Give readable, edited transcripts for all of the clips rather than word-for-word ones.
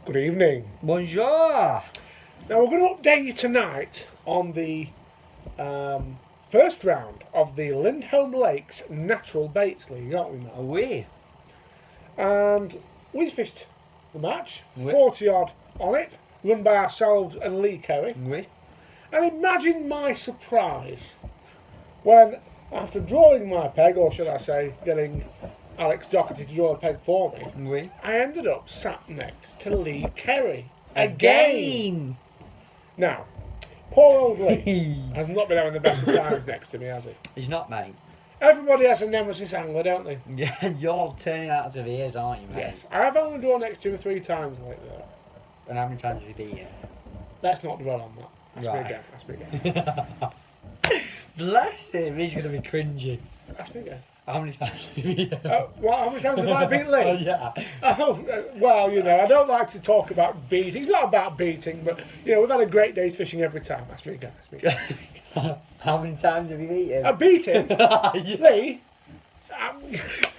Good evening. Bonjour. Now we're going to update you tonight on the first round of the Lindholme Lakes Natural Baits League, aren't we, Matt? Oui. And we fished the match, Oui. 40 odd on it, run by ourselves and Lee Kerry. Oui. And imagine my surprise when, after drawing my peg, or should I say, getting Alex Doherty to draw a peg for me, Oui. I ended up sat next to Lee Kerry. Again! Now, poor old Lee has not been having the best of times next to me, has he? He's not, mate. Everybody has a nemesis angler, don't they? Yeah, you're turning out of ears, aren't you, mate? Yes. I have only drawn next to him 3 times lately, though. And how many times have you beat him? Let's not dwell on that. Ask me Right. again. Ask me again. Bless him, he's going to be cringing. Ask me again. How many times have you beat him? How many times have I beat Lee? Oh, yeah. Well, I don't like to talk about beating. It's not about beating, but, we've had a great day's fishing every time. Ask me again. Ask me again. How many times have you beat him? I beat him? Yeah. Lee?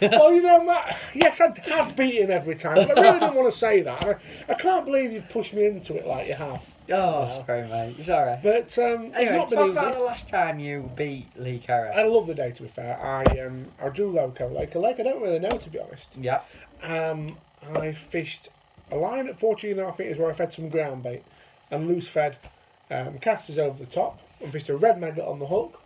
Well, Matt, yes, I have beat him every time, but I really didn't want to say that. I can't believe you've pushed me into it like you have. Oh, sorry, mate. Sorry. But it's Anyway, not been talk easy. about the last time you beat Lee I Kerry. had a lovely day, to be fair. I drew Loco Lake, a lake I don't really know, to be honest. Yeah. I fished a line at 14.5 metres where I fed some ground bait and loose fed casters over the top, and fished a red maggot on the hook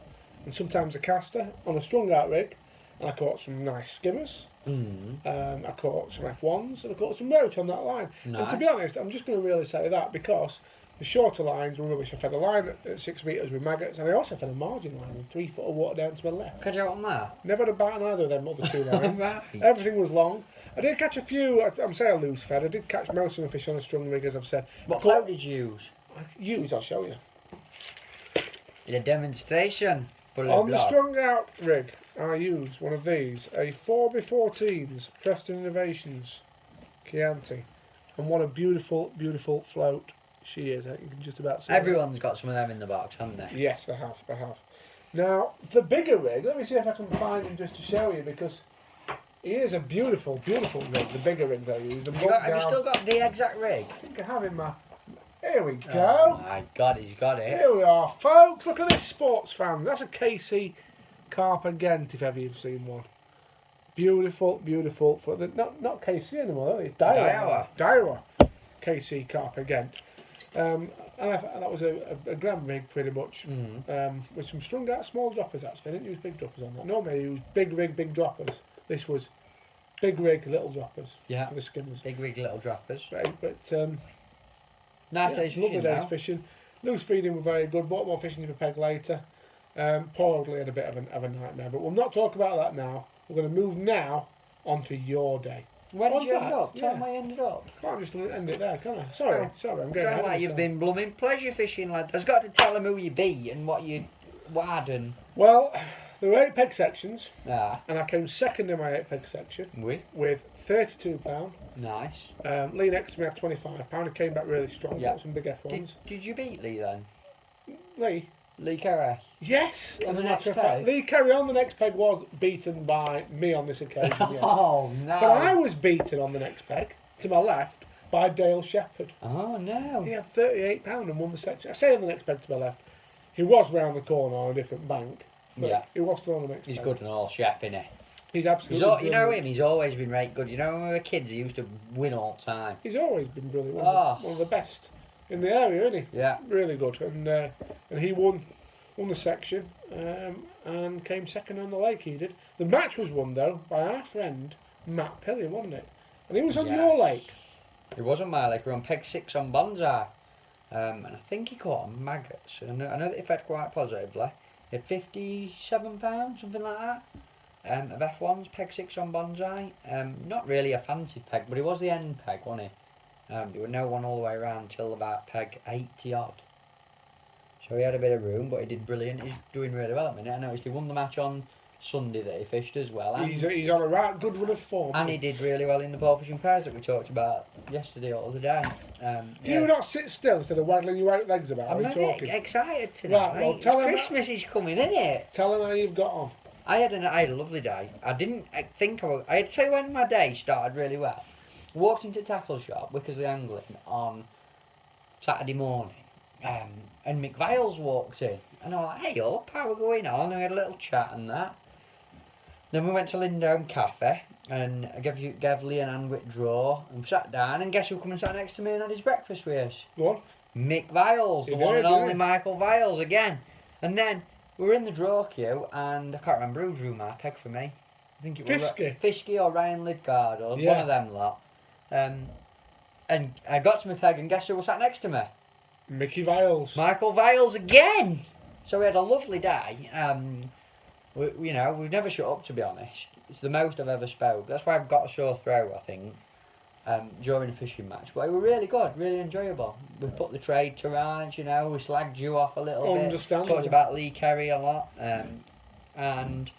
and sometimes a caster on a strung out rig, and I caught some nice skimmers. I caught some F1s and I caught some roach on that line. Nice. And to be honest, I'm just going to really say that because the shorter lines were rubbish. I fed a line at 6 metres with maggots, and I also fed a margin line with 3 foot of water down to my left. Catch out on that? Never had a bite on either of them other 2 lines. Right. Everything was long. I did catch a few, I'm saying loose fed, I did catch most of the fish on a strung rig, as I've said. What float did you use? I'll show you. In a demonstration. On the strung out rig, I used one of these, a 4x14s Preston Innovations Chianti. And what a beautiful, beautiful float she is. You can just about see Everyone's got some of them in the box, haven't they? Yes, they have. Now, the bigger rig, let me see if I can find him just to show you, because he is a beautiful, beautiful rig, the bigger rig they used. Have you still got the exact rig? I think I have in my... Here we go. Oh my God, he's got it. Here we are, folks. Look at this, sports fans. That's a KC Carper Gent, if ever you've seen one. Beautiful, beautiful. Not KC anymore, it's Daiwa. KC Carper Gent. And that was a gram rig, pretty much, with some strung out small droppers, actually. I didn't use big droppers on that. Normally I use big rig, big droppers. This was big rig, little droppers for the skimmers. Big rig, little droppers. Right, but... Nice days fishing. Lovely days fishing. Loose feeding were very good. Bought more fishing for peg later. Poor old Lee had a bit of a nightmare, but we'll not talk about that now. We're going to move now onto your day. Where did you end up? Yeah. Tell me where you ended up. Can't just end it there, can I? Sorry, I'm going ahead Sound of like you've myself. been blooming pleasure fishing, lad. I've got to tell them who you beat and what you had and... Well, there were 8 peg sections, Ah. and I came second in my 8 peg section Oui. with £32. Nice. Lee next to me had £25. He came back really strong. Yeah. Got some big F1s. Did you beat Lee then? Lee Kerry? Yes, On as the a next matter of fact. peg? Lee Kerry on the next peg was beaten by me on this occasion, yes. Oh, no. But I was beaten on the next peg, to my left, by Dale Shepherd. Oh, no. He had £38 and won the section. I say on the next peg to my left. He was round the corner on a different bank, but he was still on the next peg. He's good and all, Shep, isn't he? He's absolutely You know brilliant. him, he's always been right good. You know, when we were kids, he used to win all the time. He's always been brilliant. One of the best in the area, isn't he? Yeah. Really good. And he won the section and came second on the lake, he did. The match was won, though, by our friend Matt Pilly, wasn't it? And he was on your lake. It wasn't my lake, we were on peg 6 on Bonsai. And I think he caught on maggots. And I know that he fed quite positively. He had £57, something like that. Of F1s, peg 6 on Bonsai. Not really a fancy peg, but it was the end peg, wasn't he? There was no one all the way around till about peg 80 odd. So he had a bit of room, but he did brilliant. He's doing really well at the minute. I noticed he won the match on Sunday that he fished as well. And He's on a right good run of form. he did really well in the ball fishing prize that we talked about yesterday or the other day. Do you not sit still instead of waggling your white legs about? I'm Are you not talking? excited tonight. Right, well, tell him Christmas is coming, isn't it? Tell him how you've got on. I had a lovely day. I did tell you when my day started really well. I walked into tackle shop, Wickersley Angling, on Saturday morning, and Mick Viles walked in, and I was like, "Hey up, how are we going on?" And we had a little chat and that. Then we went to Lindholme Cafe, and I gave Lee an hand draw, and we sat down, and guess who come and sat next to me and had his breakfast with us? What? Mick Viles, the one and only Michael Viles again. And then we were in the draw queue, and I can't remember who drew my peg for me. I think it was Fisky or Ryan Lidgard, or one of them lot. And I got to my peg, and guess who was sat next to me? Mickey Viles. Michael Viles again! So we had a lovely day. We've never shut up, to be honest. It's the most I've ever spoke. That's why I've got a sore throat, I think, during a fishing match. But it was really good, really enjoyable. We put the trade to rights, we slagged you off a little bit. Understandable. Talked about Lee Kerry a lot. And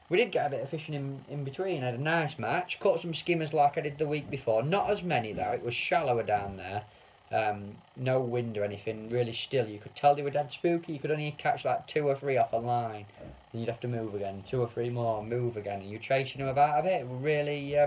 we did get a bit of fishing in between. I had a nice match. Caught some skimmers like I did the week before. Not as many, though. It was shallower down there. No wind or anything, really still. You could tell they were dead spooky. You could only catch like 2 or 3 off a line. Then you'd have to move again, 2 or 3 more, move again. And you're chasing them about a bit. It was really,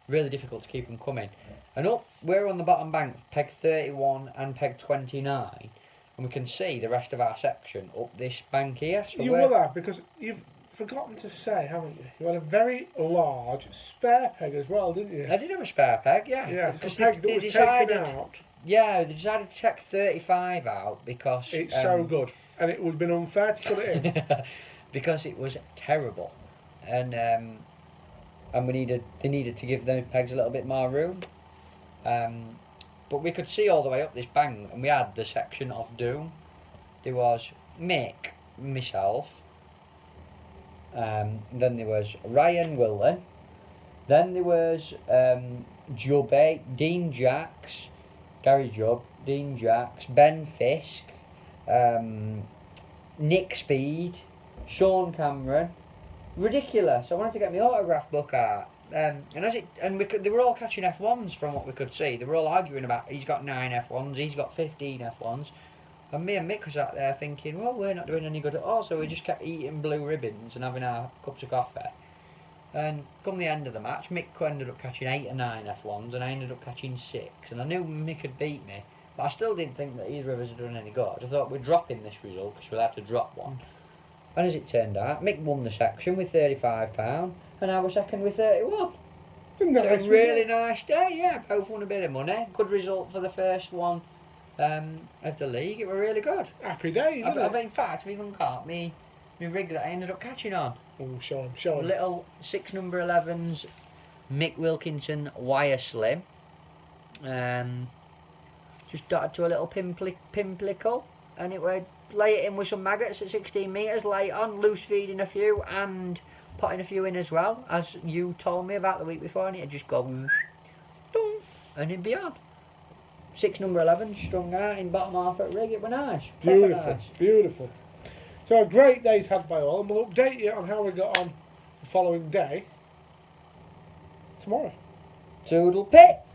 really difficult to keep them coming. And up, we're on the bottom bank, peg 31 and peg 29. And we can see the rest of our section up this bank here. So you will have, because you've forgotten to say, haven't you? You had a very large spare peg as well, didn't you? I did have a spare peg, yeah. Yeah, because a peg that was taken out. Yeah, they decided to take 35 out because... It's so good. And it would have been unfair to put it in. Because it was terrible. And they needed to give those pegs a little bit more room. But we could see all the way up this bank, and we had the section of doom. There was Mick, myself, then there was Ryan Willen, then there was Jubby, Dean Jacks, Gary Jubb, Dean Jacks, Ben Fisk, Nick Speed, Sean Cameron. Ridiculous. I wanted to get my autograph book out. They were all catching F1s from what we could see. They were all arguing about he's got 9 F1s, he's got 15 F1s. And me and Mick was out there thinking, well, we're not doing any good at all, so we just kept eating blue ribbons and having our cups of coffee. And come the end of the match, Mick ended up catching 8 or 9 F1s, and I ended up catching 6. And I knew Mick had beat me, but I still didn't think that either of us had done any good. I thought we'd drop in this result, because we'll have to drop one. And as it turned out, Mick won the section with £35, and I was second with 31. So it was a really nice day, yeah. Both won a bit of money. Good result for the first one of the league. It was really good. Happy days, In fact, I've even got me rig that I ended up catching on. Oh, show him. Little 6 number 11s, Mick Wilkinson wire slim. Just dotted to a little pimplicle, and it would lay it in with some maggots at 16 metres, lay it on, loose feeding a few, and putting a few in as well, as you told me about the week before, and it'd just go dong, and it'd be on. 6 number 11 strung out in bottom half at rig. It was nice. Beautiful. So a great day's had by all, and we'll update you on how we got on the following day tomorrow. Toodle pip.